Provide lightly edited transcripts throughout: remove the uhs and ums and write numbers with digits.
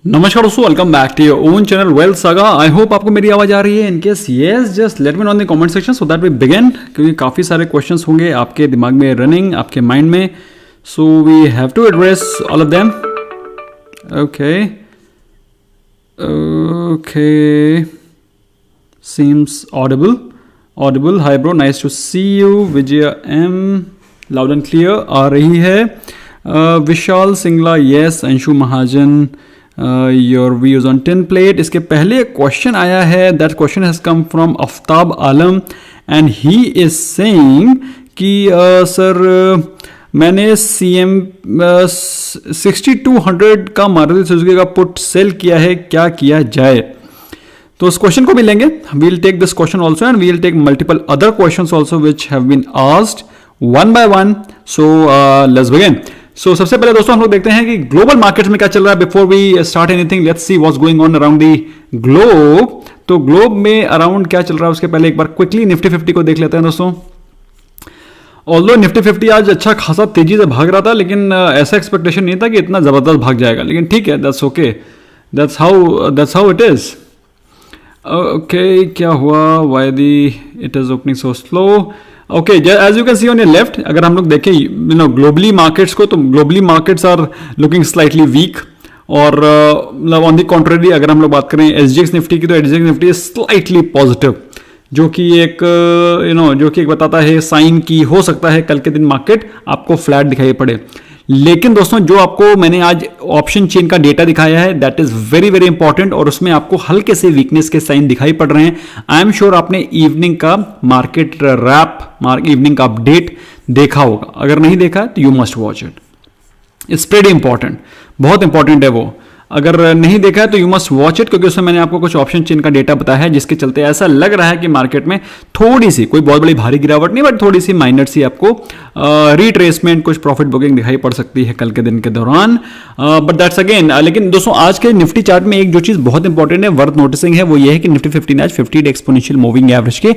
नमस्कार दोस्तों, welcome back to your own channel Wealth Saga. I hope आपको मेरी आवाज आ रही है। In case yes, just let me know in the comment section so that we begin, क्योंकि काफ़ी सारे क्वेश्चंस होंगे आपके दिमाग में रनिंग, आपके माइंड में, so we have to address all of them. Okay okay, seems audible. Hi bro, nice to see you. Vijay am loud and clear आ रही है। Vishal Singla yes. Anshu Mahajan your views on tin plate. इसके पहले क्वेश्चन आया है, that question has come from Aftab Alam and he is saying कि sir मैंने CM 6200 का मारुति सुजुकी का पुट सेल किया है, क्या किया जाए? तो इस क्वेश्चन को भी लेंगे। We'll take this question also and we'll take multiple other questions also which have been asked one by one. So let's begin. So सबसे पहले दोस्तों हम लोग देखते हैं कि ग्लोबल मार्केट्स में क्या चल रहा है। Before we start anything, let's see what's going on around the globe. तो ग्लोब में अराउंड क्या चल रहा है उसके पहले एक बार क्विकली निफ्टी 50 को देख लेते हैं दोस्तों। ऑल्दो निफ्टी 50 आज अच्छा खासा तेजी से भाग रहा था, लेकिन ऐसा एक्सपेक्टेशन नहीं था कि इतना जबरदस्त भाग जाएगा, लेकिन ठीक है, that's okay, that's how it is. Okay, क्या हुआ? Why the it is opening so slow? Okay, as you can see on your left, अगर हम लोग देखें ग्लोबली मार्केट्स को, तो globally markets are looking slightly weak. और मतलब ऑन द कॉन्ट्रेरी अगर हम लोग बात करें SGX निफ्टी की, तो SGX Nifty is slightly positive, जो कि एक जो कि एक बताता है साइन की हो सकता है कल के दिन मार्केट आपको फ्लैट दिखाई पड़े। लेकिन दोस्तों जो आपको मैंने आज ऑप्शन चेन का डेटा दिखाया है, that is very very important, और उसमें आपको हल्के से वीकनेस के साइन दिखाई पड़ रहे हैं। आई एम श्योर आपने इवनिंग का मार्केट रैप, इवनिंग का अपडेट देखा होगा। अगर नहीं देखा तो you must watch it, it's pretty important, बहुत इंपॉर्टेंट है वो। अगर नहीं देखा है तो यू मस्ट वॉच इट, क्योंकि उसमें मैंने आपको कुछ ऑप्शन चेन का डेटा बताया है, जिसके चलते ऐसा लग रहा है कि मार्केट में थोड़ी सी, कोई बहुत बड़ी भारी गिरावट नहीं, बट थोड़ी सी माइनर सी आपको रिट्रेसमेंट, कुछ प्रॉफिट बुकिंग दिखाई पड़ सकती है कल के दिन के दौरान। बट दैट्स अगेन, लेकिन दोस्तों आज के निफ्टी चार्ट में एक जो चीज बहुत इंपॉर्टेंट है, वर्थ नोटिसिंग है, वो ये है कि निफ्टी 50 ने आज 50 डे एक्सपोनेंशियल मूविंग एवरेज के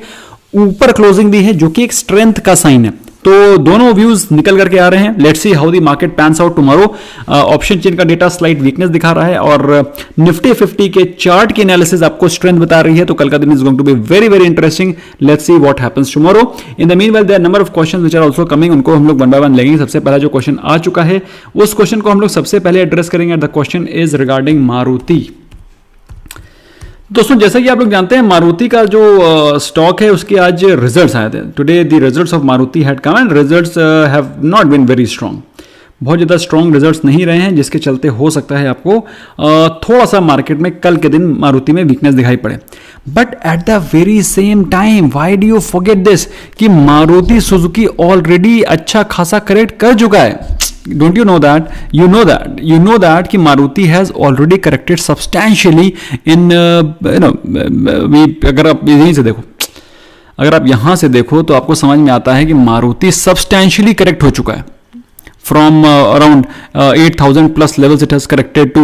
ऊपर क्लोजिंग दी है, जो कि एक स्ट्रेंथ का साइन है। तो दोनों व्यूज निकल करके आ रहे हैं। Let's see how the market pans out tomorrow. Option chain का डेटा स्लाइट वीकनेस दिखा रहा है, और निफ्टी 50 के चार्ट की एनालिसिस आपको स्ट्रेंथ बता रही है। तो कल का दिन is going to be very very interesting. Let's see what happens tomorrow. In the meanwhile there are number of questions which are also coming, उनको हम लोग वन बाय वन लेंगे। सबसे पहला जो क्वेश्चन आ चुका है, उस क्वेश्चन को हम लोग सबसे पहले एड्रेस करेंगे। The question is regarding Maruti. दोस्तों जैसा कि आप लोग जानते हैं, मारुति का जो स्टॉक है उसके आज रिजल्ट्स आए थे। Today the results of Maruti had come and results have not been very strong, बहुत ज़्यादा स्ट्रांग रिजल्ट्स नहीं रहे हैं, जिसके चलते हो सकता है आपको थोड़ा सा मार्केट में कल के दिन मारुति में वीकनेस दिखाई पड़े। But at the very same time, why do you forget this, कि मारुति सुजुकी ऑलरेडी अच्छा खासा करेक्ट कर चुका है। Don't you know that? You know that कि Maruti has already corrected substantially in अगर आप यहीं से देखो, अगर आप यहां से देखो तो आपको समझ में आता है कि मारुति substantially करेक्ट हो चुका है। From around 8,000 plus levels it has corrected to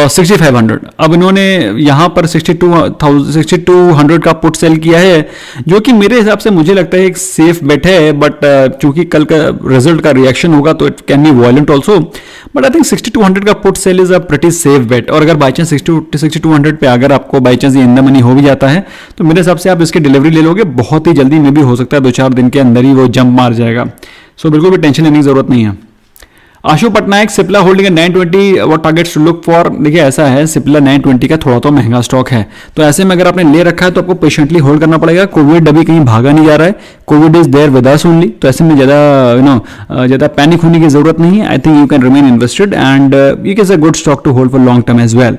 6,500। अब इन्होंने यहाँ पर 6,200 का पुट सेल किया है, जो कि मेरे हिसाब से मुझे लगता है एक सेफ बेट है। बट चूंकि कल का रिजल्ट का रिएक्शन होगा तो it can be violent also, but I think 6,200 का put cell is a pretty safe bet. और अगर बाई चांस 6,200 पे अगर आपको बाई चांस ये इन द मनी हो भी जाता है, तो मेरे हिसाब से आप इसकी डिलीवरी ले लोगे बहुत ही जल्दी में, भी हो सकता है 2-4 दिन के अंदर ही वो जंप मार जाएगा। सो बिल्कुल भी टेंशन लेने की जरूरत नहीं है। Ashu Patnaik, Cipla holding 920 what targets to look for. देखिए ऐसा है, सिप्ला 920 का थोड़ा तो महंगा स्टॉक है, तो ऐसे में अगर आपने ले रखा है तो आपको पेशेंटली होल्ड करना पड़ेगा। कोविड अभी कहीं भागा नहीं जा रहा है, covid is there with us only, तो ऐसे में ज़्यादा पैनिक होने की जरूरत नहीं है। I think you can remain invested and it is a good stock to hold for long term as well.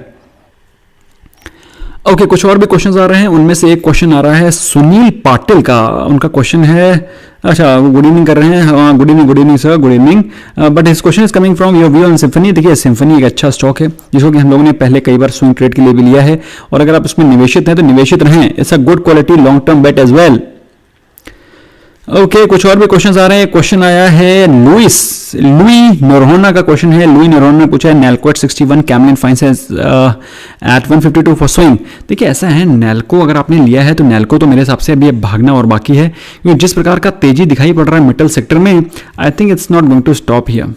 Okay, कुछ और भी क्वेश्चंस आ रहे हैं। उनमें से एक क्वेश्चन आ रहा है सुनील पाटिल का। उनका क्वेश्चन है, अच्छा गुड इवनिंग कर रहे हैं, good evening sir, good evening. But his question is coming from your view on symphony. देखिए सिम्फनी एक अच्छा स्टॉक है, जिसको कि हम लोगों ने पहले कई बार स्विंग ट्रेड के लिए भी लिया है, और अगर आप उसमें निवेशित हैं तो निवेशित रहें। It's a good quality long term bet as well. Okay, कुछ और भी क्वेश्चन आ रहे हैं। क्वेश्चन आया है लुई नोरोना का क्वेश्चन है। लुई नोरोना ने पूछा है Nalco at 61, Camlin finance at 152 for swing. देखिए ऐसा है, नैल्को अगर आपने लिया है तो नैल्को तो मेरे हिसाब से अभी भागना और बाकी है, क्योंकि जिस प्रकार का तेजी दिखाई पड़ रहा है मेटल सेक्टर में, I think it's not going to stop here.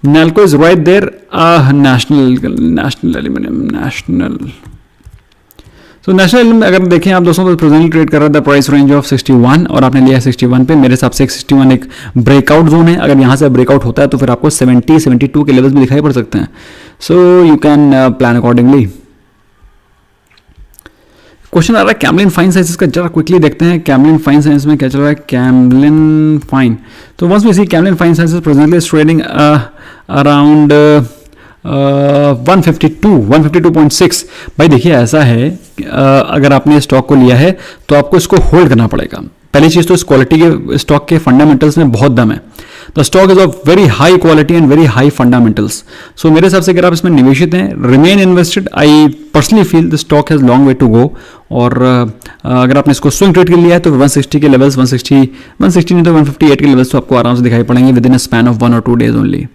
Nalco is right there. National Aluminum, National. So National Aluminium अगर देखें आप दोस्तों तो प्रेजेंटली ट्रेड कर रहा था प्राइस रेंज ऑफ 61 और आपने लिया 61 पे। मेरे हिसाब से 61 एक ब्रेकआउट जोन है, अगर यहाँ से ब्रेकआउट होता है तो फिर आपको 70 72 के लेवल्स भी दिखाई पड़ सकते हैं। So you can plan accordingly. Question आ रहा है कैमलिन फाइन साइंसेस का, जरा क्विकली देखते हैं कैमलिन फाइन साइंस में क्या चल रहा है। कैमलिन फाइन, तो once we see Camlin Fine Sciences presently is trading around 152.6। भाई देखिए ऐसा है अगर आपने स्टॉक को लिया है तो आपको इसको होल्ड करना पड़ेगा। पहली चीज तो इस क्वालिटी के स्टॉक के फंडामेंटल्स में बहुत दम है। The stock is of very high quality and very high fundamentals. So मेरे हिसाब से अगर आप इसमें निवेशित हैं, remain invested. I personally feel the stock has long way to go. और अगर आपने इसको स्विंग ट्रेड के लिया है तो 160 के लेवल्स, 160 नहीं तो 158 के लेवल्स तो आपको आराम से दिखाई पड़ेंगे with in a span of 1 और 2 डेज ओनली,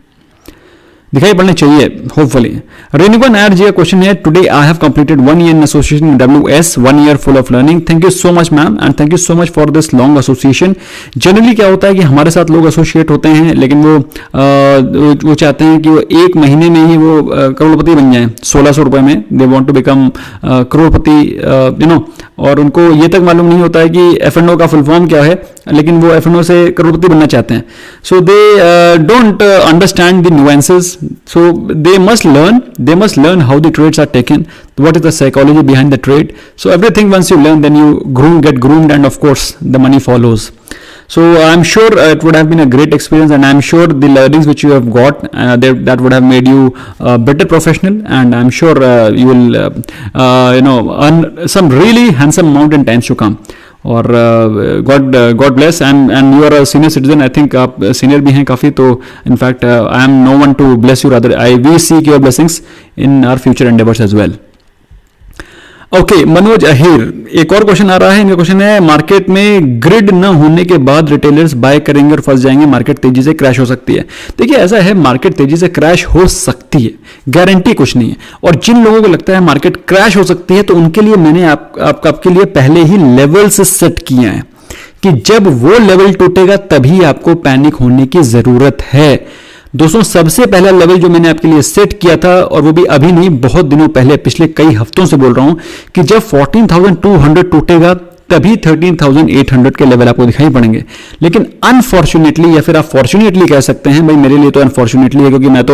दिखाई पड़ने चाहिए होपफुली। रेणुका नायर जी का क्वेश्चन है, today I have completed 1 year in association WS, 1 year full of learning. Thank you so much ma'am and thank you so much for this long association. Generally क्या होता है कि हमारे साथ लोग एसोसिएट होते हैं लेकिन वो चाहते हैं कि वो एक महीने में ही वो करोड़पति बन जाएं 1600 रुपए में। They want to become crorepati you know, और उनको ये तक मालूम नहीं होता है कि F&O का फुल फॉर्म क्या है, लेकिन वो F&O से करोड़पति बनना चाहते हैं। So they don't understand the nuances, so they must learn how the trades are taken, what is the psychology behind the trade. So everything once you learn, then you get groomed and of course the money follows. So I'm sure it would have been a great experience, and I'm sure the learnings which you have got that would have made you a better professional, and I'm sure you will earn some really handsome amount in times to come. और God bless, and you are a senior citizen. I think आप senior भी हैं काफ़ी, तो in fact I am no one to bless you, rather we seek your blessings in our future endeavors as well. Okay Manoj Ahir, एक और question आ रहा है। इनका क्वेश्चन है, मार्केट में ग्रिड न होने के बाद रिटेलर्स बाय करेंगे और फंस जाएंगे, मार्केट तेजी से क्रैश हो सकती है। देखिए ऐसा है, मार्केट तेजी से क्रैश हो सकती है, गारंटी कुछ नहीं है। और जिन लोगों को लगता है मार्केट क्रैश हो सकती है तो उनके लिए मैंने आपके लिए पहले ही लेवल्स सेट किए हैं कि जब वो लेवल टूटेगा तभी आपको पैनिक होने की जरूरत है। दोस्तों सबसे पहला लेवल जो मैंने आपके लिए सेट किया था, और वो भी अभी नहीं बहुत दिनों पहले, पिछले कई हफ्तों से बोल रहा हूं कि जब 14,200 टूटेगा तभी 13,800 के लेवल आपको दिखाई पड़ेंगे। लेकिन अनफॉर्चुनेटली, या फिर आप फॉर्चुनेटली कह सकते हैं, भाई मेरे लिए तो अनफॉर्चुनेटली है, क्योंकि मैं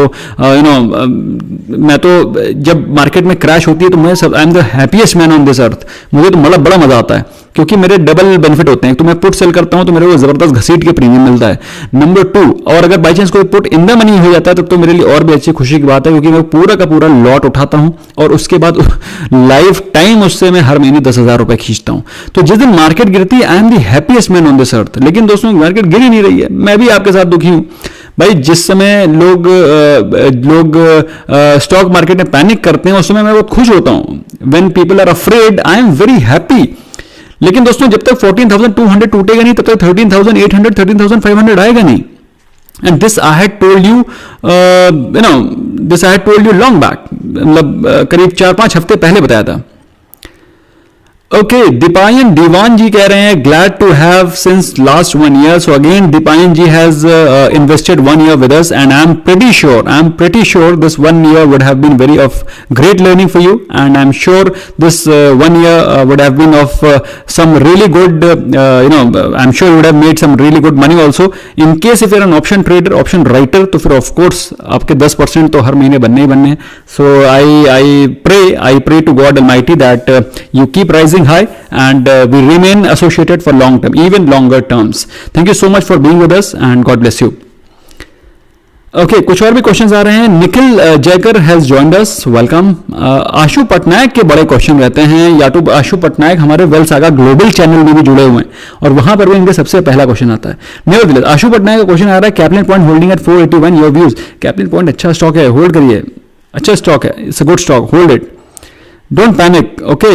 तो जब मार्केट में क्रैश होती है तो मैं I am the happiest man on this earth. मुझे तो बड़ा मजा आता है क्योंकि मेरे डबल बेनिफिट होते हैं। तो मैं पुट सेल करता हूं तो मेरे को जबरदस्त घसीट के प्रीमियम मिलता है, नंबर 2। और अगर बाई चांस कोई पुट इन द मनी हो जाता है तो मेरे लिए और भी अच्छी खुशी की बात है, क्योंकि मैं पूरा का पूरा लॉट उठाता हूं और उसके बाद लाइफ टाइम उससे मैं हर महीने 10,000 रुपए खींचता हूं। तो जिस दिन मार्केट गिरती है, I am the happiest man on this earth. लेकिन दोस्तों मार्केट गिर ही नहीं रही है, मैं भी आपके साथ दुखी हूं। भाई जिस समय लोग स्टॉक मार्केट में पैनिक करते हैं उस समय मैं बहुत खुश होता हूं। When people are afraid I am very happy. लेकिन दोस्तों जब तक 14,200 टूटेगा नहीं तब तक 13,800 13,500 आएगा नहीं। And this I had told you long back, मतलब करीब 4-5 हफ्ते पहले बताया था। ओके दीपायन दीवान जी कह रहे हैं, glad to have since last 1 year. So again Dipayan ji has invested 1 year with us, and I am pretty sure this 1 year would have been very of great learning for you, and I am sure this 1 year would have been of some really good I'm sure you would have made some really good money also. In case if you're an option trader, option writer, तो फिर of course आपके 10% तो हर महीने बनने ही बनने हैं. So I pray to God Almighty that you keep rising high and we remain associated for long term, even longer terms. Thank you so much for being with us and God bless you. Okay कुछ और भी questions आ रहे हैं. Nikhil Jaykar has joined us, welcome. Ashu Patnaik के बड़े question रहते हैं. या तो आशु पटनायक हमारे वेल्थ सागा ग्लोबल चैनल में भी जुड़े हुए हैं और वहां पर भी इनके सबसे पहला क्वेश्चन आता है. नेवरदलेस आशु पटनायक का क्वेश्चन आ रहा है, Caplin Point holding at 481, your views. Caplin Point अच्छा स्टॉक है, होल्ड करिए, अच्छा स्टॉक है, it's a good stock, hold it, don't panic. Okay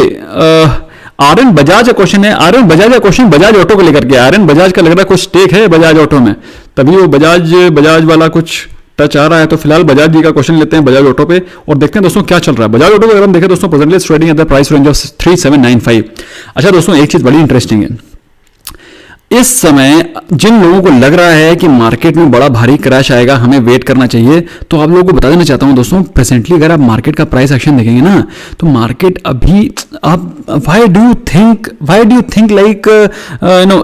Aryan Bajaj का क्वेश्चन है. आर्यन बजाज का क्वेश्चन बजाज ऑटो को लेकर के. आर्यन बजाज का लग रहा है कुछ स्टेक है बजाज ऑटो में, तभी वो बजाज वाला कुछ टच आ रहा है. तो फिलहाल बजाज जी का क्वेश्चन लेते हैं बजाज ऑटो पे और देखते हैं दोस्तों क्या चल रहा है. बजाज ऑटो को अगर हम देखें दोस्तों presently trading at the price range of 3795. अच्छा दोस्तों एक चीज बड़ी इंटरेस्टिंग है, इस समय जिन लोगों को लग रहा है कि मार्केट में बड़ा भारी क्रैश आएगा, हमें वेट करना चाहिए, तो आप लोगों को बता देना चाहता हूं दोस्तों, प्रेजेंटली अगर आप मार्केट का प्राइस एक्शन देखेंगे ना, तो मार्केट अभी आप why do you think like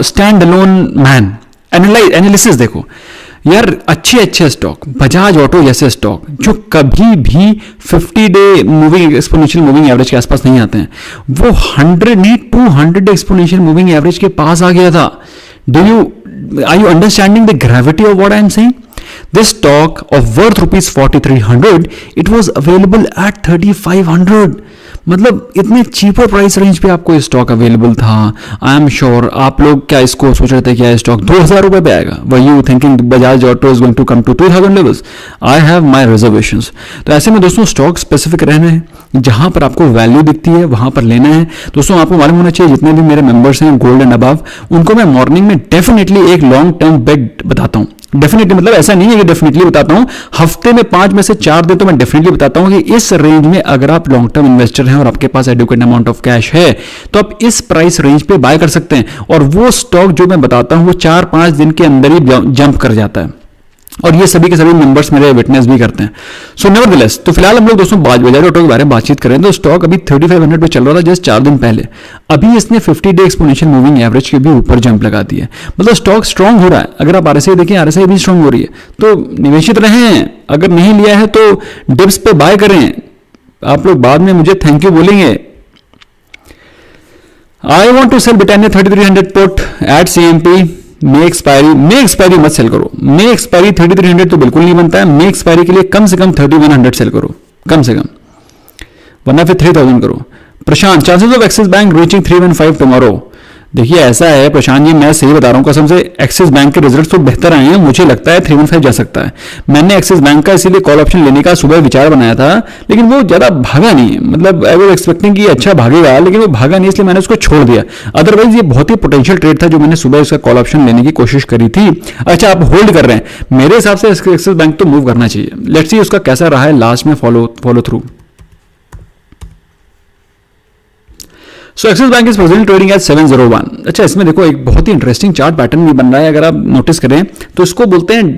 stand alone man, analysis देखो यार, अच्छे स्टॉक, बजाज ऑटो जैसे स्टॉक जो कभी भी 50 day moving exponential moving average के आसपास नहीं आते हैं, वो 100 नहीं 200 एक्सपोनेंशियल मूविंग एवरेज के पास आ गया था। Are you understanding the gravity of what I am saying? This stock of worth rupees 4300, it was available at 3500. मतलब इतने चीपर प्राइस रेंज पे आपको स्टॉक अवेलेबल था। आई एम श्योर आप लोग क्या इसको सोच रहे थे कि यह स्टॉक 2000 रुपए पे आएगा? Were you thinking Bajaj Auto is going to come to 2000 levels? I have my reservations. तो ऐसे में दोस्तों स्टॉक स्पेसिफिक रहना है, जहां पर आपको वैल्यू दिखती है वहां पर लेना है। दोस्तों आपको मालूम होना चाहिए, जितने भी मेरे मेंबर्स हैं गोल्ड एंड अबव, उनको मैं मॉर्निंग में डेफिनेटली एक लॉन्ग टर्म बेट बताता हूं। डेफिनेटली मतलब ऐसा नहीं है कि डेफिनेटली बताता हूं, हफ्ते में 5 में से 4 दिन तो मैं डेफिनेटली बताता हूं कि इस रेंज में अगर आप लॉन्ग टर्म इन्वेस्टर हैं और आपके पास एडुकेट अमाउंट ऑफ कैश है, तो आप इस प्राइस रेंज पे बाय कर सकते हैं। और वो स्टॉक जो मैं बताता हूं वो 4-5 दिन के अंदर ही जंप कर जाता है, और ये सभी के सभी मेंबर्स मेरे विटनेस भी करते हैं। सो नेवरदलेस, तो फिलहाल हम लोग दोस्तों बजाज ऑटो के बारे में बातचीत करें तो स्टॉक अभी 3500 पे चल रहा था जस्ट 4 दिन पहले, अभी इसने 50 डे एक्सपोनेंशियल मूविंग एवरेज के भी ऊपर जंप लगा दी है। मतलब स्टॉक स्ट्रांग हो रहा है। अगर आप आरएसआई देखें, आरएसआई भी स्ट्रांग हो रही है, तो निवेशित रहें। अगर नहीं लिया है तो डिप्स पे बाय करें। आप लोग बाद में मुझे थैंक यू बोलेंगे। I want to sell Britannia 3300 put at CMP. May expiry मत सेल करो। मे एक्सपायरी 3300 तो बिल्कुल नहीं बनता है। मे एक्सपायरी के लिए कम से कम 3100 सेल करो, कम से कम, वरना फिर 3000 करो। Prashant, chances of Axis bank reaching 315 tomorrow. देखिए ऐसा है प्रशांत जी, मैं सही बता रहा हूं कसम से, एक्सिस बैंक के रिजल्ट्स तो बेहतर आए हैं, मुझे लगता है 315 जा सकता है। मैंने एक्सिस बैंक का इसीलिए कॉल ऑप्शन लेने का सुबह विचार बनाया था, लेकिन वो ज्यादा भागा नहीं। मतलब आई वाज एक्सपेक्टिंग कि अच्छा भागेगा, लेकिन वो भागा नहीं, इसलिए मैंने उसको छोड़ दिया। अदरवाइज ये बहुत ही पोटेंशियल ट्रेड था जो मैंने सुबह इसका कॉल ऑप्शन लेने की कोशिश करी थी। अच्छा आप होल्ड कर रहे हैं, मेरे हिसाब से एक्सिस बैंक तो मूव करना चाहिए। लेट्स सी उसका कैसा रहा है लास्ट में follow through. So axis bank is present trading at 701। अच्छा इसमें देखो एक बहुत ही इंटरेस्टिंग चार्ट पैटर्न भी बन रहा है, अगर आप नोटिस करें तो इसको बोलते हैं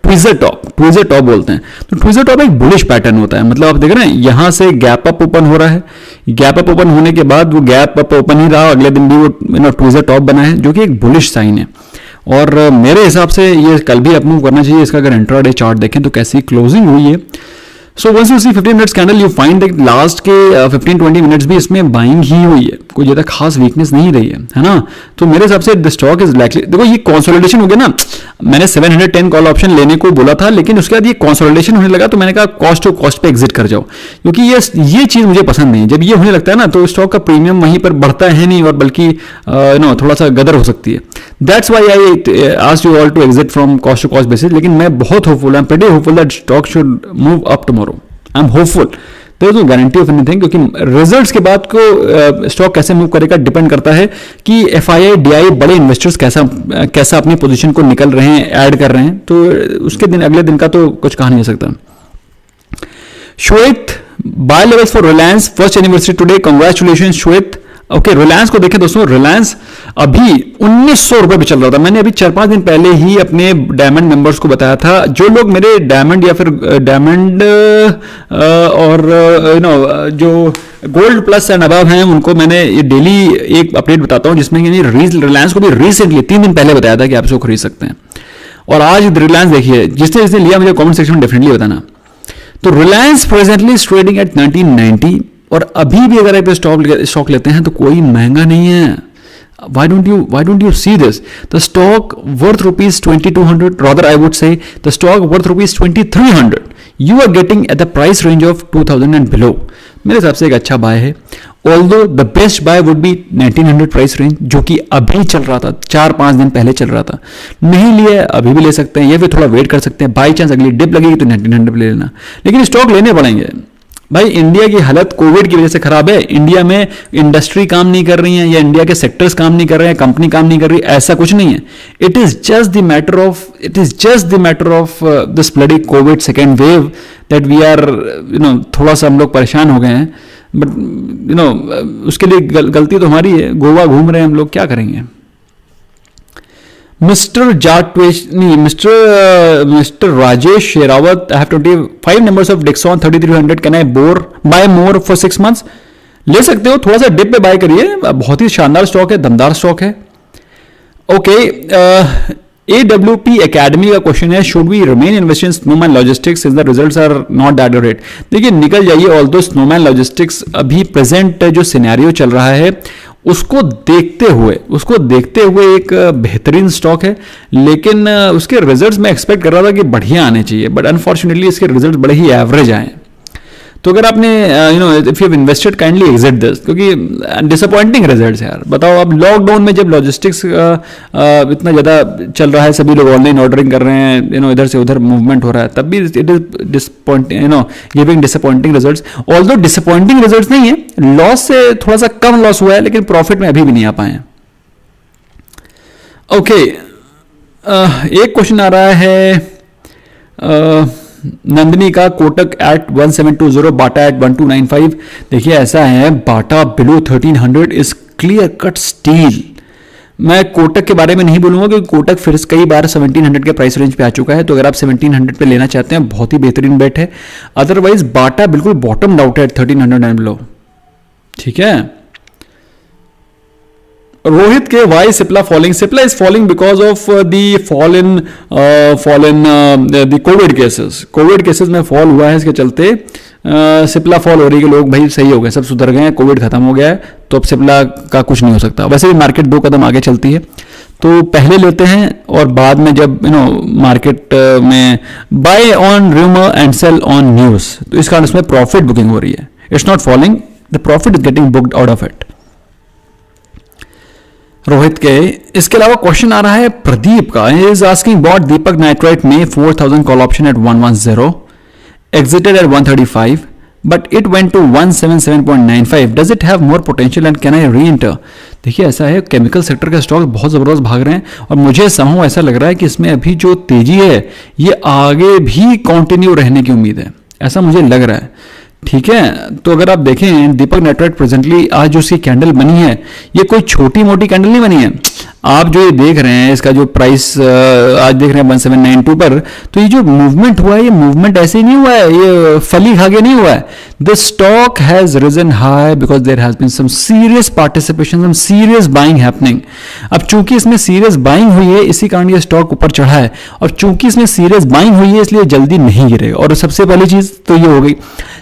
ट्विजर टॉप बोलते हैं। तो ट्विजर टॉप एक बुलिश पैटर्न होता है। मतलब आप देख रहे हैं यहां से गैप अप ओपन हो रहा है, गैप अप ओपन होने के बाद वो गैप अप ओपन ही रहा, अगले दिन भी वो ट्विजर टॉप बना है, जो कि एक बुलिश साइन है। और मेरे हिसाब से ये कल भी अप मूव करना चाहिए। इसका अगर इंट्राडे चार्ट देखें तो कैसी क्लोजिंग हुई है। So once you see 15 minutes candle you find that last के 15-20 मिनट्स भी इसमें बाइंग ही हुई है, कोई ज्यादा खास वीकनेस नहीं रही है ना। तो मेरे हिसाब से द स्टॉक इज लाइकली, देखो ये कंसोलिडेशन हो गया ना। मैंने 710 कॉल ऑप्शन लेने को बोला था, लेकिन उसके बाद ये कंसोलिडेशन होने लगा तो मैंने कहा कॉस्ट टू कॉस्ट पे एग्जिट कर जाओ, क्योंकि ये चीज मुझे पसंद नहीं। जब ये होने लगता है ना तो स्टॉक का प्रीमियम वहीं पर बढ़ता है नहीं, और बल्कि थोड़ा सा गदर हो सकती है। That's why I asked you all to exit from cost to cost basis. लेकिन मैं बहुत hopeful, I am pretty hopeful that stock should move up tomorrow. I am hopeful. There is no guarantee of anything, क्योंकि results के बाद को stock कैसे move करेगा depend करता है कि एफआईआई डीआई बड़े इन्वेस्टर्स कैसा अपनी पोजीशन को निकल रहे हैं, ऐड कर रहे हैं, तो उसके दिन अगले दिन का तो कुछ कहा नहीं जा सकता। Shwet, buy levels for Reliance first anniversary today, congratulations Shwet. Okay Reliance को देखें दोस्तों, रिलायंस अभी 1900 रुपए पे चल रहा था। मैंने अभी 4-5 दिन पहले ही अपने डायमंड मेंबर्स को बताया था, जो लोग मेरे डायमंड या फिर डायमंड और जो गोल्ड प्लस एंड अबव हैं, उनको मैंने ये डेली एक अपडेट बताता हूं, जिसमें रिलायंस को भी रिसेंटली 3 दिन पहले बताया था कि आप इसको खरीद सकते हैं। और आज रिलायंस देखिए, जिसने लिया मुझे कॉमेंट सेक्शन में डेफिनेटली बताना। तो Reliance presently is trading at 1990, और अभी भी अगर आप स्टॉक लेते हैं तो कोई महंगा नहीं है। Why don't you see this? The stock worth rupees 2200, rather I would say the stock worth rupees 2300. You are getting at the price range of 2000 and below. मेरे हिसाब से एक अच्छा बाय है। Although the best buy would be 1900 price range, जो कि अभी चल रहा था, 4-5 दिन पहले चल रहा था। नहीं लिया अभी भी ले सकते हैं, या फिर थोड़ा वेट कर सकते हैं। बाई चांस अगली डिप लगेगी तो 1900 ले लेना, लेकिन स्टॉक लेने पड़ेंगे। भाई इंडिया की हालत कोविड की वजह से खराब है। इंडिया में इंडस्ट्री काम नहीं कर रही है, या इंडिया के सेक्टर्स काम नहीं कर रहे हैं, कंपनी काम नहीं कर रही, ऐसा कुछ नहीं है। It is just the matter of this bloody covid second wave that we are थोड़ा सा हम लोग परेशान हो गए हैं। बट उसके लिए गलती तो हमारी है। गोवा घूम रहे हैं हम लोग, क्या करेंगे। मिस्टर जाटवेश नहीं, mister Rajesh Sherawat, I have 25 numbers of Dixon 3300, can I buy more for 6 months? ले सकते हो, थोड़ा सा डिप पे बाय करिए, बहुत ही शानदार स्टॉक है, दमदार स्टॉक है। ओके, AWP एकेडमी का क्वेश्चन है, should we remain invest in Snowman Logistics is the results are not that great? देखिए निकल जाइए, ऑल्दो स्नोमैन लॉजिस्टिक्स अभी प्रेजेंट जो सिनेरियो चल रहा है उसको देखते हुए एक बेहतरीन स्टॉक है, लेकिन उसके रिजल्ट्स मैं एक्सपेक्ट कर रहा था कि बढ़िया आने चाहिए, बट अनफॉर्चुनेटली इसके रिजल्ट्स बड़े ही एवरेज आए। तो अगर आपने if you have invested kindly exit this, क्योंकि डिसअपॉइंटिंग रिजल्ट्स है यार। बताओ, अब लॉकडाउन में जब लॉजिस्टिक्स इतना ज़्यादा चल रहा है, सभी लोग ऑनलाइन ऑर्डरिंग कर रहे हैं, इधर से उधर मूवमेंट हो रहा है, तब भी it is disappointing, giving disappointing results. Although disappointing results नहीं है, लॉस से थोड़ा सा कम लॉस हुआ है, लेकिन प्रॉफिट में अभी भी नहीं आ पाए हैं। ओके, एक क्वेश्चन आ रहा है नंदिनी का, कोटक एट 1720, बाटा एट 1295। देखिए ऐसा है, Bata below 1300 is clear cut steal. मैं कोटक के बारे में नहीं बोलूंगा क्योंकि कोटक फिर कई बार 1700 के प्राइस रेंज पे आ चुका है, तो अगर आप 1700 पे लेना चाहते हैं बहुत ही बेहतरीन बेट है। अदरवाइज बाटा बिल्कुल बॉटम आउट है 1300 एंड बिलो, ठीक है। रोहित के why Cipla falling? Cipla is falling because of the fall in the covid cases. Covid cases में फॉल हुआ है, इसके चलते सिप्ला फॉल हो रही है कि लोग भाई सही हो गए, सब सुधर गए हैं, कोविड खत्म हो गया है, तो अब सिप्ला का कुछ नहीं हो सकता। वैसे भी मार्केट 2 कदम आगे चलती है, तो पहले लेते हैं और बाद में जब मार्केट में buy on rumour and sell on news, तो इस कारण इसमें प्रॉफिट बुकिंग हो रही है। It's not falling, the profit is getting booked out of it. Rohit के इसके अलावा क्वेश्चन आ रहा है प्रदीप का, is asking bought Deepak Nitrite में 4000 call option at 110, exited at 135, but it went to 177.95. Does it have more potential and can I re-enter? देखिए ऐसा है, केमिकल सेक्टर के स्टॉक बहुत ज़बरदस्त भाग रहे हैं और मुझे समूह ऐसा लग रहा है कि इसमें अभी जो तेजी है ये आगे भी कंटिन्यू रहने की उम्मीद है, ऐसा मुझे लग रहा है। ठीक है, तो अगर आप देखें दीपक नाइट्राइट प्रेजेंटली आज जो इसकी कैंडल बनी है ये कोई छोटी मोटी कैंडल नहीं बनी है। आप जो ये देख रहे हैं इसका जो प्राइस आज देख रहे हैं 1792 पर, तो ये जो मूवमेंट हुआ है ये मूवमेंट ऐसे ही नहीं हुआ है, ये फली खागे नहीं हुआ है। The stock has risen high because there has been some serious participation, some serious buying happening. अब चूंकि इसमें सीरियस बाइंग हुई है इसी कारण ये स्टॉक ऊपर चढ़ा है, और चूंकि इसमें सीरियस बाइंग हुई है इसलिए जल्दी नहीं गिरेगा। और सबसे पहली चीज तो ये हो गई।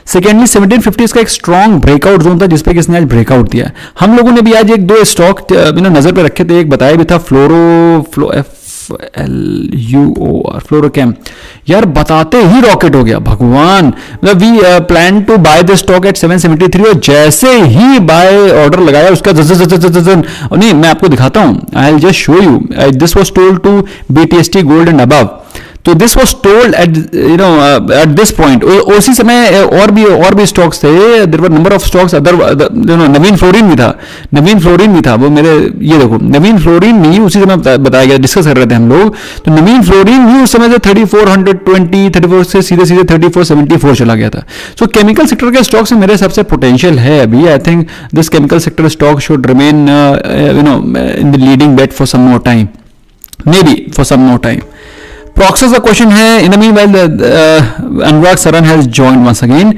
सेकेंडली 1750 का एक स्ट्रॉन्ग ब्रेकआउट जोन था जिसपे किसने आज ब्रेकआउट दिया है। हम लोगों ने भी आज एक दो स्टॉक नजर पे रखे थे, एक बताया भी था फ्लोरोकेम, यार बताते ही रॉकेट हो गया भगवान। We plan to buy the stock at 773 और जैसे ही बाय ऑर्डर लगाया उसका नहीं, मैं आपको दिखाता हूं, I will just show you. This was told to BTST gold and above, तो this was told at at this point. उसी समय और भी स्टॉक्स थे, there were number of stocks other, Navin Fluorine भी था, वो मेरे ये देखो नवीन फ्लोरिन भी उसी समय बताया गया, डिस्कस कर रहे थे हम लोग। तो नवीन फ्लोरिन भी उस समय से 3420 34 से सीधे 3474 चला गया था। सो केमिकल सेक्टर के स्टॉक्स में मेरे हिसाब से पोटेंशियल है अभी। I think this chemical sector stock should remain in the leading bet for some more time, maybe for some more time. Proxys, the question है, in the meanwhile Anurag Saran has joined once again.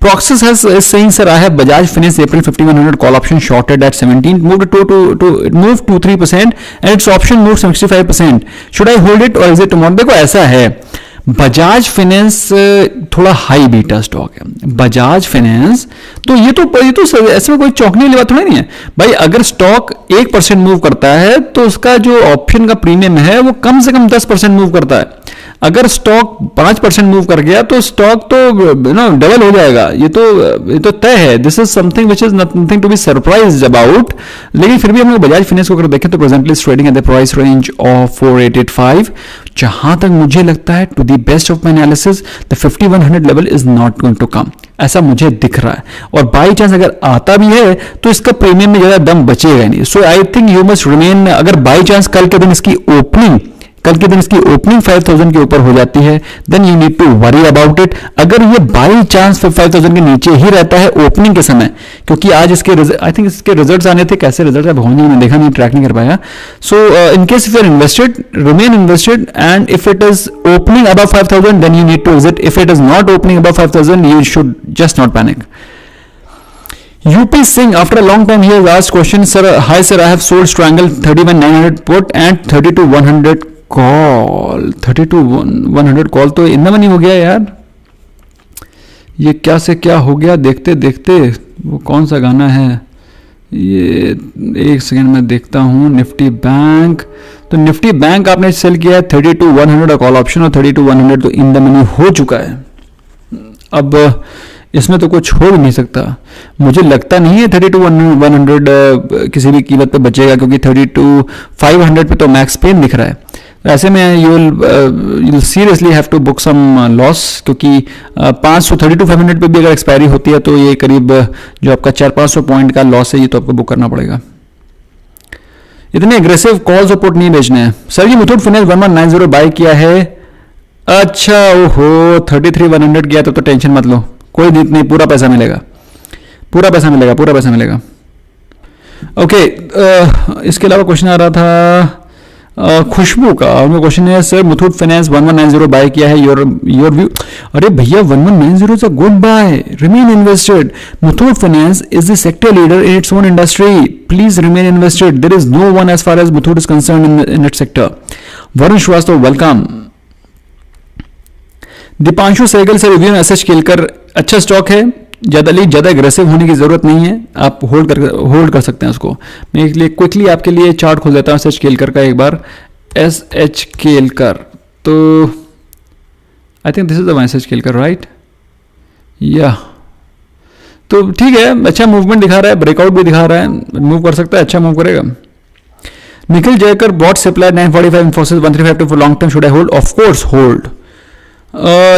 Proxys is saying, sir, I have Bajaj Finance April 5100 call option shorted at 17, moved to it moved to 3% and its option moved 65%. Should I hold it or is it tomorrow? देखो ऐसा है, Bajaj finance थोड़ा high beta stock है। Bajaj finance तो ये तो ऐसे में कोई चौंकने वाली बात थोड़ी नहीं है भाई। अगर स्टॉक 1% मूव करता है तो उसका जो ऑप्शन का प्रीमियम है वो कम से कम 10% मूव करता है। अगर स्टॉक 5% मूव कर गया तो स्टॉक तो डबल हो जाएगा, ये तो तय है। This is something which is nothing to be surprised about. लेकिन फिर भी हम लोग बजाज फाइनेंस को अगर देखें तो presently trading at the price range of 4885। जहां तक मुझे लगता है to the best of my analysis the 5100 level is not going to come, ऐसा मुझे दिख रहा है। और बाई चांस अगर आता भी है तो इसका प्रीमियम में ज्यादा दम बचेगा नहीं। So I think you must remain, अगर बाई चांस कल के दिन इसकी ओपनिंग कल के दिन इसकी ओपनिंग 5000 के ऊपर हो जाती है, then you need to worry about it. अगर ये बाई चांस 5000 के नीचे ही रहता है ओपनिंग के समय, क्योंकि आज इसके आई थिंक इसके रिजल्ट्स आने थे, कैसे रिजल्ट है भगवान जी मैंने देखा नहीं, ट्रैक नहीं कर पाया। So in case if you are invested, remain invested, and if it is opening above 5000 then you need to exit. If it is not opening above 5000 you should just not panic. UP Singh, after a long time, he has asked question, sir, hi sir, I have sold Strangle 31,900 put and 32,100 call. 32,100 call तो in money हो गया यार, ये क्या से क्या हो गया देखते देखते। वो कौन सा गाना है ये, एक सेकेंड में देखता हूँ। निफ्टी बैंक, तो निफ्टी बैंक आपने सेल किया है 32,100 कॉल ऑप्शन, और 32,100 तो इन द मनी हो चुका है। अब इसमें तो कुछ हो भी नहीं सकता, मुझे लगता नहीं है 32,100 किसी भी कीमत पे बचेगा, क्योंकि 32,500 पे तो मैक्स पेन दिख रहा है। ऐसे में you will seriously have to book some loss, क्योंकि 32,500 पे भी अगर एक्सपायरी होती है तो ये करीब जो आपका 400-500 पॉइंट का लॉस है, ये तो आपको बुक करना पड़ेगा। इतने एग्रेसिव कॉल्स और पुट नहीं बेचने हैं। सर जी मुथूट फाइनेंस 1190 बाय किया है, अच्छा ओहो 33,100 किया तो टेंशन मत लो, कोई दिक्कत नहीं, पूरा पैसा मिलेगा, पूरा पैसा मिलेगा, पूरा पैसा मिलेगा। ओके, इसके अलावा क्वेश्चन आ रहा था खुशबू का, उनका क्वेश्चन है सर मुथूट फाइनेंस 1190 बाय किया है, योर व्यू। अरे भैया 1190 is a good buy, remain invested. Muthoot finance is the sector leader in its own industry, please remain invested, there is no one as far as Muthoot is concern in it sector. Varun Srivastava welcome. Deepanshu Sehgal से review SH Kelkar, अच्छा stock है, ज़्यादा aggressive होने की ज़रूरत नहीं है, आप होल्ड कर सकते हैं उसको। मैं एक लिए क्विकली आपके लिए चार्ट खोल देता हूँ एसएच केलकर का एक बार। एसएच केलकर, तो आई think this is the SH Kelkar right, या तो ठीक है, अच्छा मूवमेंट दिखा रहा है, ब्रेकआउट भी दिखा रहा है, मूव कर सकता है, अच्छा मूव करेगा। Nikhil Jaykar bought supply 945, Infosys 135 for long term, should I hold? Of course hold.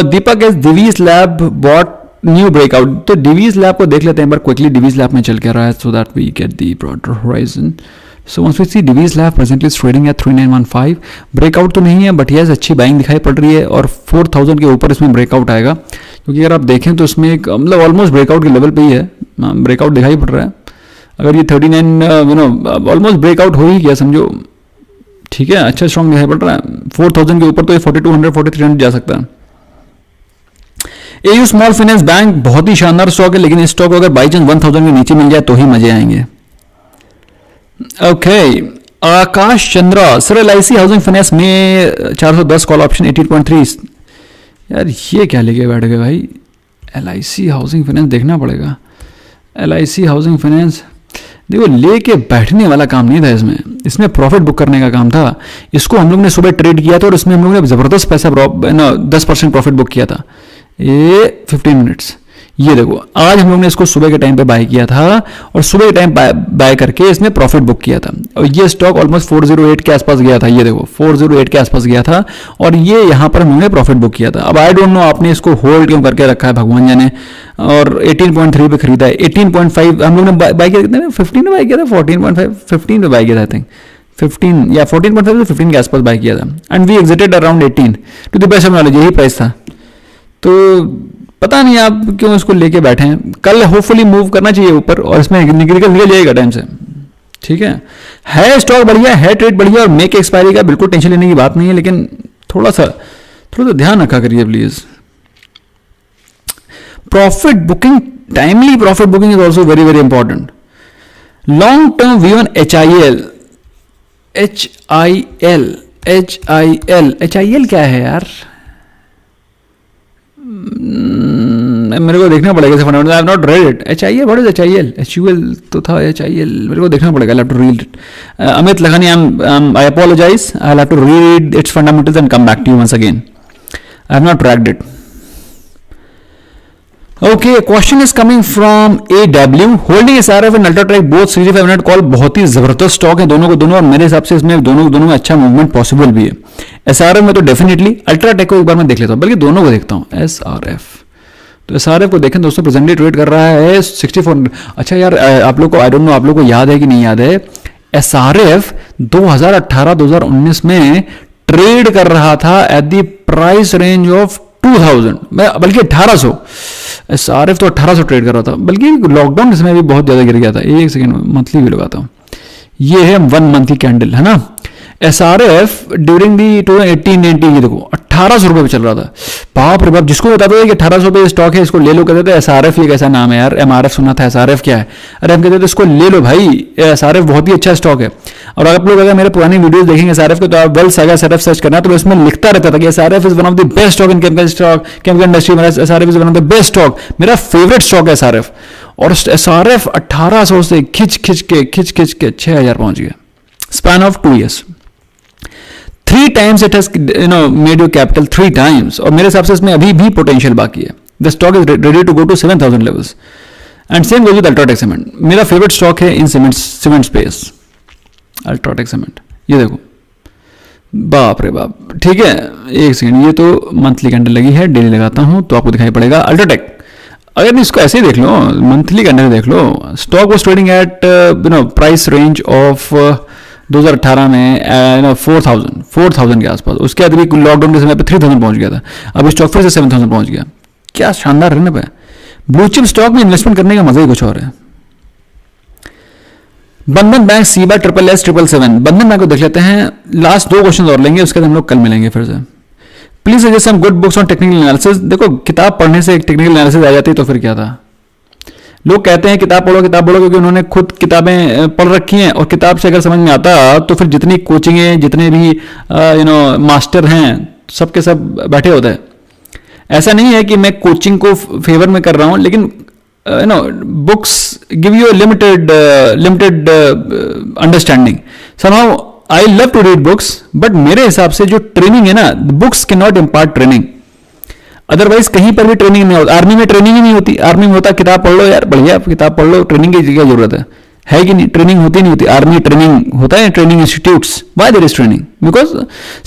Deepak S Divi's lab bought new breakout, तो डिवीज लैब को देख लेते हैं एक बार क्विकली, डिवीज लैब में चल क्या रहा है, so that we get the broader horizon. So once we see Divi's lab presently trading at 3915, breakout तो नहीं है बट यस अच्छी बाइंग दिखाई पड़ रही है, और 4000 के ऊपर इसमें ब्रेकआउट आएगा, क्योंकि अगर आप देखें तो इसमें एक मतलब ऑलमोस्ट ब्रेकआउट के लेवल पे ही है, ब्रेकआउट दिखाई पड़ रहा है। अगर ये 39 ऑलमोस्ट ब्रेकआउट हो ही गया समझो, ठीक है, अच्छा स्ट्रॉन्ग दिखाई पड़ रहा है। 4000 के ऊपर तो ये 4200 4300 जा सकता है। एयू स्मॉल फाइनेंस बैंक बहुत ही शानदार स्टॉक है, लेकिन इस स्टॉक को अगर बाई चांस 1000 के नीचे मिल जाए तो ही मजे आएंगे। Okay, Akash Chandra, sir LIC housing finance में 410 कॉल ऑप्शन 18.3, यार ये क्या लेके बैठ गए भाई, एलआईसी हाउसिंग फाइनेंस देखना पड़ेगा। एलआईसी हाउसिंग फाइनेंस देखो लेके बैठने वाला काम नहीं था, इसमें प्रॉफिट बुक करने का काम था। इसको हम लोग ने सुबह ट्रेड किया था और इसमें हम लोग ने जबरदस्त पैसा 10% प्रॉफिट बुक किया था, ये 15 मिनट्स। ये देखो आज हम लोग ने इसको सुबह के टाइम पे बाय किया था और सुबह के टाइम बाय करके इसमें प्रॉफिट बुक किया था, और ये स्टॉक ऑलमोस्ट 408 के आसपास गया था, ये देखो 408 के आसपास गया था, और ये यहाँ पर हम लोग ने प्रॉफिट बुक किया था। अब आई डोंट नो आपने इसको होल्ड क्यों करके रखा है भगवान जाने, और 18.3 पे खरीदा है। 18.5 हम लोग ने बाय किया, कितने में 15 में बाय किया था, 14.5 15 में बाय किया था, आई थिंक 15 या 14.5 से 15 के आसपास बाय किया था, and we exited around 18 to the best of knowledge, यही प्राइस था। तो पता नहीं आप क्यों इसको लेके बैठे हैं, कल होपफुली मूव करना चाहिए ऊपर और इसमें निकल जाएगा टाइम से, ठीक है स्टॉक बढ़िया है, ट्रेड बढ़िया, और मेक एक्सपायरी का बिल्कुल टेंशन लेने की बात नहीं है, लेकिन थोड़ा सा ध्यान रखा करिए please. Profit booking, timely profit booking is also very very important. Long term view on HIL क्या है यार, मेरे को देखना पड़ेगा, I have not read it. HIL, what is HIL? HUL तो था, HIL मेरे को देखना पड़ेगा, I have to read it. Amit Lakhani, I apologise, I have to read its fundamentals and come back to you once again, I have not tracked it. Okay, question is coming from AW, holding SRF and UltraTech both series 500 call, बहुत ही जबरदस्त stock है दोनों को, और मेरे हिसाब से इसमें दोनों में अच्छा मूवमेंट पॉसिबल भी है। SRF में तो डेफिनेटली, अल्ट्राटेक को एक बार मैं देख लेता हूं, बल्कि दोनों को देखता हूं। SRF, तो SRF को देखें दोस्तों, प्रेजेंटली ट्रेड कर रहा है 64। अच्छा यार आप लोग को, आई डोंट नो आप लोग को याद है कि नहीं याद है, SRF 2018-2019 में ट्रेड कर रहा था eight the price range of 2000, बल्कि 1800। SRF तो 1800 ट्रेड कर रहा था, बल्कि लॉकडाउन इसमें भी बहुत ज़्यादा गिर गया था। एक सेकेंड मंथली भी लगाता हूँ, ये है 1 मंथ की कैंडल है ना। SRF ड्यूरिंग दी 2018-19 की देखो 1800 रुपये पे चल रहा था। बाप रे बाप, जिसको बताता था कि 1800 रुपये स्टॉक है इसको ले लो, कहते थे SRF ये कैसा नाम है यार, MRF सुना था, SRF क्या है। अरे हम कहते थे इसको ले लो भाई, SRF बहुत ही अच्छा स्टॉक है। और आप लोग अगर मेरे पुरानी वीडियोस देखेंगे SRF के, तो आप वेल्थ सागा SRF सर्च करना, तो उसमें लिखता रहता था कि SRF is one of the best stock in chemical industry, SRF is one of the best stock, मेरा फेवरेट स्टॉक है SRF। और SRF 1800 से खिंच खिंच के 6000 पहुंच गया, span of 2 years। 3 times it has made your capital 3 times। और मेरे हिसाब से इसमें अभी भी पोटेंशियल बाकी है। The stock is ready to go to 7000 levels. And same goes with UltraTech cement, मेरा फेवरेट स्टॉक है in cement space, UltraTech cement. ये देखो, बाप रे बाप, ठीक है। एक सेकेंड, ये तो मंथली कैंडल लगी है, डेली लगाता हूं तो आपको दिखाई पड़ेगा अल्ट्राटेक। अगर इसको ऐसे ही देख लो, मंथली कैंडल देख लो, stock was trading at price range of 2018 में 4000 के आसपास। उसके बाद भी लॉकडाउन के समय पे 3000 पहुंच गया था। अब स्टॉक फिर से 7000 पहुंच गया। क्या शानदार रहने पे। ब्लू चिप स्टॉक में इन्वेस्टमेंट करने का मजा ही कुछ और है। बंधन बैंक, सीबा, SSS, 777। बंधन बैंक को देख लेते हैं, लास्ट 2 क्वेश्चन और लेंगे, उसके बाद हम लोग कल मिलेंगे फिर से। Please suggest some good books on technical analysis. देखो, किताब पढ़ने से टेक्निकल एनालिसिस आ जाती तो फिर क्या था। लोग कहते हैं किताब पढ़ो क्योंकि उन्होंने खुद किताबें पढ़ रखी हैं, और किताब से अगर समझ में आता तो फिर जितनी कोचिंगें, जितने भी मास्टर हैं, सबके सब बैठे होते हैं। ऐसा नहीं है कि मैं कोचिंग को फेवर में कर रहा हूं, लेकिन books give you limited understanding. Somehow I love to read books, but मेरे हिसाब से जो ट्रेनिंग है ना, books can not impart training. Otherwise कहीं पर भी ट्रेनिंग नहीं होती। आर्मी में ट्रेनिंग ही नहीं होती। आर्मी में होता किताब पढ़ लो यार, बढ़िया किताब पढ़ लो, ट्रेनिंग की क्या जरूरत है कि नहीं। ट्रेनिंग होती नहीं होती। आर्मी ट्रेनिंग होता है, training institutes. Why there is training? Because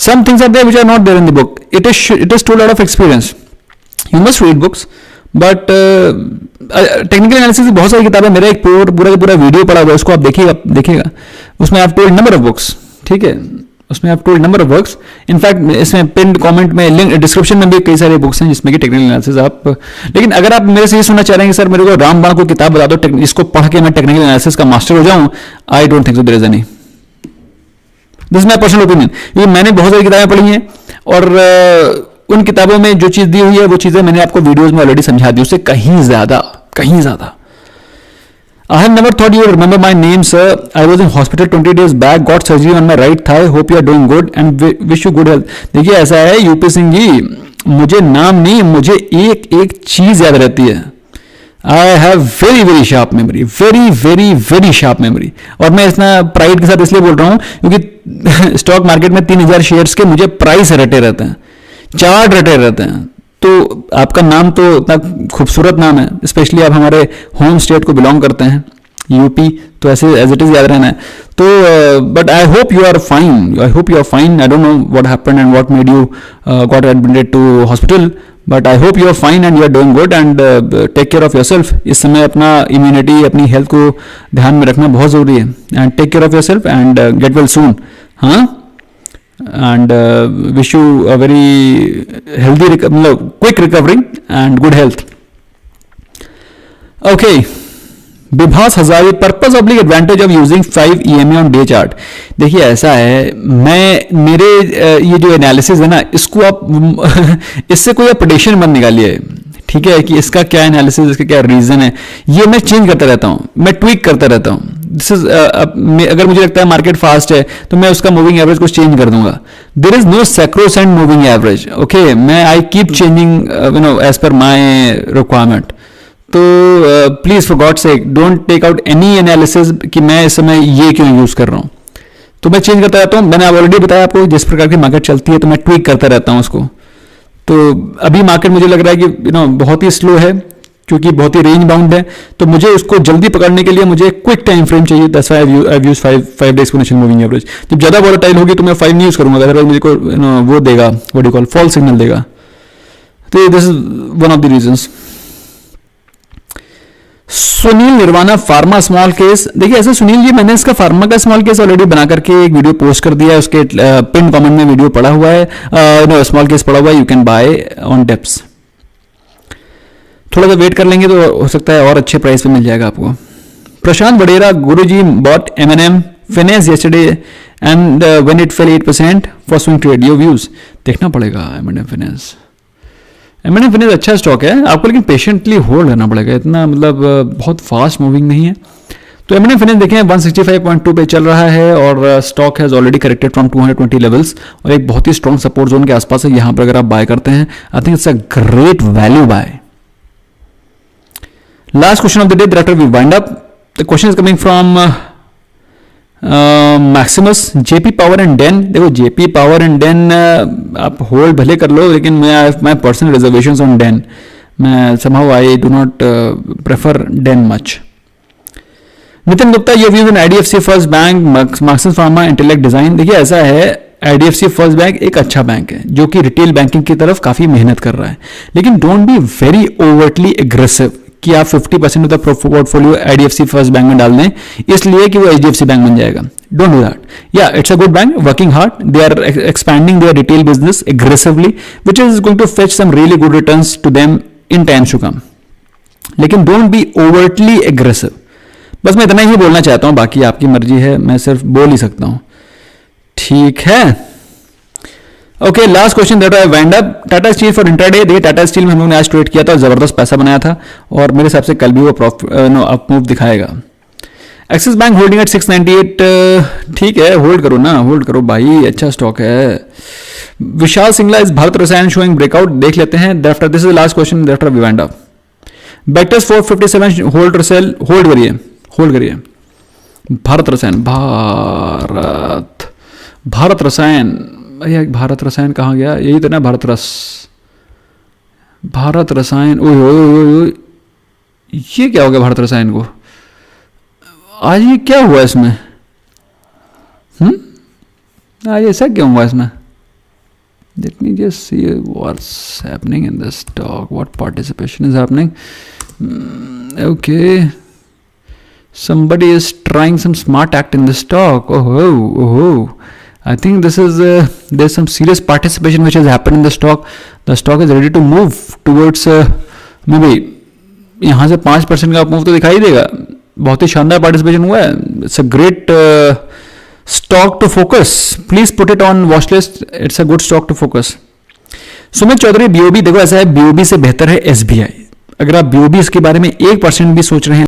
some things are there which are not there in the book. It is told out of experience. You must read books, but technical analysis की बहुत सारी किताबें, मेरा एक पूरा video पड़ा हुआ है, उसको आप देखिएगा। उसमें आप टोल्ड नंबर ऑफ बुक्स, ठीक है, उसमें आप told number of books. In fact इसमें पिन कमेंट में लिंक, डिस्क्रिप्शन में भी कई सारे बुक्स हैं जिसमें कि टेक्निकल एनालिसिस आप। लेकिन अगर आप मेरे से ये सुनना चाह रहे हैं कि सर मेरे को रामबाण को किताब बता दो जिसको पढ़ के मैं टेक्निकल एनालिसिस का मास्टर हो जाऊं, I don't think so there is any. This my personal opinion. ये मैंने बहुत सारी किताबें पढ़ी हैं, और उन किताबों में जो चीज दी हुई है वो चीजें मैंने आपको वीडियोज में ऑलरेडी समझा दी, उससे कहीं ज्यादा। I have never thought you would remember my name, sir. I was in hospital 20 days back, got surgery on my right thigh. Hope you are doing good and wish you good health. देखिए ऐसा है UP Singh ji, मुझे नाम नहीं, मुझे एक चीज याद रहती है। I have very sharp memory, very sharp memory. और मैं इतना प्राइड के साथ इसलिए बोल रहा हूँ क्योंकि स्टॉक मार्केट में 3000 शेयर्स के मुझे प्राइस रटे रहते हैं, चार्ट रटे रहते हैं। तो आपका नाम तो इतना खूबसूरत नाम है, स्पेशली आप हमारे होम स्टेट को बिलोंग करते हैं, यूपी, तो ऐसे एज इट इज याद रहना है। तो but I hope you are fine, I don't know what happened and what made you got admitted to hospital, but I hope you are fine and you are doing good and take care of yourself. इस समय अपना immunity, अपनी health को ध्यान में रखना बहुत जरूरी है। And take care of yourself and get well soon. हाँ, and wish you a very healthy quick recovery and good health. Okay, Vibhas Hazari, purpose oblique advantage of using 5 EMA on day chart. देखिए ऐसा है, मेरे ये जो एनालिसिस है ना, इसको आप इससे कोई प्रेडिक्शन मत निकालिए, ठीक है, कि इसका क्या एनालिसिस, इसका क्या रीजन है। ये मैं चेंज करता रहता हूँ, मैं ट्वीक करता रहता हूँ। दिस इज अगर मुझे लगता है मार्केट फास्ट है तो मैं उसका मूविंग एवरेज को चेंज कर दूंगा। There is no sacrosanct moving average, okay. मैं I keep changing as per my requirement. तो please for God sake don't take out any analysis कि मैं इस समय ये क्यों यूज कर रहा हूँ। तो मैं चेंज करता रहता हूँ। मैंने ऑलरेडी बताया आपको जिस प्रकार की मार्केट चलती है, तो मैं ट्वीक करता रहता हूँ उसको। तो अभी मार्केट मुझे लग रहा है कि बहुत ही स्लो है, क्योंकि बहुत ही रेंज बाउंड है, तो मुझे उसको जल्दी पकड़ने के लिए मुझे क्विक टाइम फ्रेम चाहिए। That's why I use 5 day exponential moving average. जब ज्यादा वोलेटाइल होगी तो मैं 5 नहीं यूज करूंगा, अदरवाइज मुझे को वो देगा, what do call, false signal देगा। तो this is one of the reasons. Sunil Nirwana pharma small case, देखिए ऐसे सुनील जी मैंने इसका फार्मा का स्मॉल केस ऑलरेडी बना करके एक वीडियो पोस्ट कर दिया है, उसके पिन कमेंट में वीडियो पड़ा हुआ है, स्मॉल केस पड़ा हुआ है, you can buy on dips. थोड़ा सा वेट कर लेंगे तो हो सकता है और अच्छे प्राइस पे मिल जाएगा आपको। Prashant Vadera, guruji bought M&M finance yesterday and when it fell 8% for swing trade, your views। देखना पड़ेगा M&M फिनेंस। M&M फिनेंस अच्छा स्टॉक है आपको, लेकिन पेशेंटली होल्ड करना पड़ेगा, इतना मतलब बहुत फास्ट मूविंग नहीं है। तो M&M फिनेंस देखें 165.2 पे चल रहा है और stock has already corrected from 220 levels और एक बहुत ही स्ट्रॉन्ग सपोर्ट जोन के आसपास है। यहाँ पर अगर आप बाय करते हैं आई think it's a great value by. Last question of the day, thereafter we wind up. The question is coming from Maximus, JP Power and Den। देखो JP Power and Den आप होल्ड भले कर लो, लेकिन मैं personal reservations on Den, मैं somehow I do not prefer Den much। Nitin Gupta, your views on IDFC First Bank, Marksans Pharma, Intellect Design। देखिए ऐसा है, IDFC फर्स्ट बैंक एक अच्छा बैंक है जो कि रिटेल बैंकिंग की तरफ काफी मेहनत कर रहा है, लेकिन don't be very overtly aggressive कि आप 50% of the portfolio IDFC first bank में डाल दें इसलिए कि वो HDFC बैंक बन जाएगा। Don't do that. Yeah it's a good bank, working hard, they are expanding their retail business aggressively which is going to fetch some really good returns to them in times to come, लेकिन don't B overtly aggressive. बस मैं इतना ही बोलना चाहता हूं, बाकी आपकी मर्जी है, मैं सिर्फ बोल ही सकता हूं। ठीक है, okay. Last question that I wind up, Tata steel for intraday. देखिए टाटा स्टील में हम लोगों ने आज ट्रेड किया था, जबरदस्त पैसा बनाया था और मेरे हिसाब से कल भी वो अप मूव दिखाएगा। एक्सिस बैंक होल्डिंग एट 698, ठीक है, होल्ड करो ना, होल्ड करो भाई, अच्छा स्टॉक है। विशाल सिंगला इज भारत रसायन शोइंग ब्रेकआउट, देख लेते हैं। That this is the last question that we wind up. Bectors 457 hold Rossell, hold करिए, होल्ड करिए। भारत रसायन, भारत रसायन, भैया भारत रसायन कहाँ गया? यही तो ना भारत रसायन। ओए ये क्या हो गया भारत रसायन को? आज ये क्या हुआ इसमें? आज ऐसा क्यों हुआ इसमें? Let me just see what's happening in the stock. What participation is happening? Okay. Somebody is trying some smart act in the stock. Oh. I think this is there's some serious participation which has happened in the stock. The stock is ready to move towards maybe यहाँ से 5% का move तो दिखाई देगा। बहुत ही शानदार participation हुआ है। It's a great stock to focus, please put it on watch list, it's a good stock to focus. Sumit Chaudhary, BOB देखो ऐसा है, BOB से बेहतर है SBI। अगर आप BOB इसके बारे में 1% भी सोच रहे हैं